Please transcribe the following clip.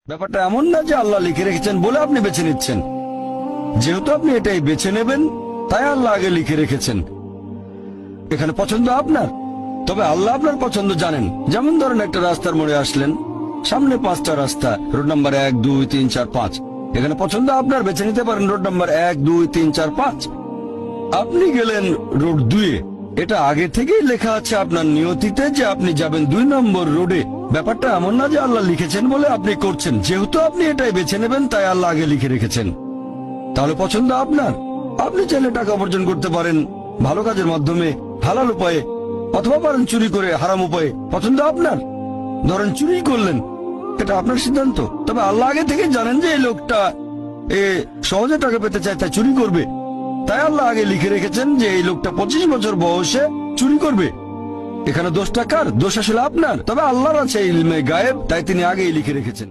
ব্যাপারটা এমন না যে আল্লাহ লিখে রেখেছেন বলে আপনি বেছে নিচ্ছেন। যেহেতু আপনি এটাই বেছে নেবেন, তাই আল্লাহ আগে লিখে রেখেছেন। এখানে পছন্দ আপনার, তবে আল্লাহ আপনার পছন্দ জানেন। যেমন ধরেন একটা রাস্তার মোড়ে আসলেন, সামনে 5টা রাস্তা, রোড নাম্বার 1, 2, 3, 4, 5। এখানে পছন্দ আপনার, বেছে নিতে পারেন রোড নাম্বার 1, 2, 3, 4, 5। আপনি গেলেন রোড 2-এ। এটা আগে থেকেই লেখা আছে আপনার নিয়তিতে যে আপনি যাবেন 2 নম্বর রোডে। ব্যাপারটা এমন না যে আল্লাহ লিখেছেন বলে আপনি করছেন। যেহেতু আপনি এটাই বেছে নেবেন, তাই আল্লাহ আগে লিখে রেখেছেন। তাহলে পছন্দ আপনার। আপনি চাইলে টাকা উপার্জন করতে পারেন ভালো কাজের মাধ্যমে, হালাল উপায়ে, অথবা পারেন চুরি করে হারাম উপায়ে। পছন্দ আপনার। ধরেন চুরি করলেন, এটা আপনার সিদ্ধান্ত। তবে আল্লাহ আগে থেকে জানেন যে এই লোকটা সহজে টাকা পেতে চায়, তাই চুরি করবে। তাই আল্লাহ আগে লিখে রেখেছেন যে এই লোকটা 25 বছর বয়সে চুরি করবে। এখানে দোষটা কার? দোষ আসলে আপনার। তবে আল্লাহর আছে ইলমে গায়েব, তাই তিনি আগেই লিখে রেখেছেন।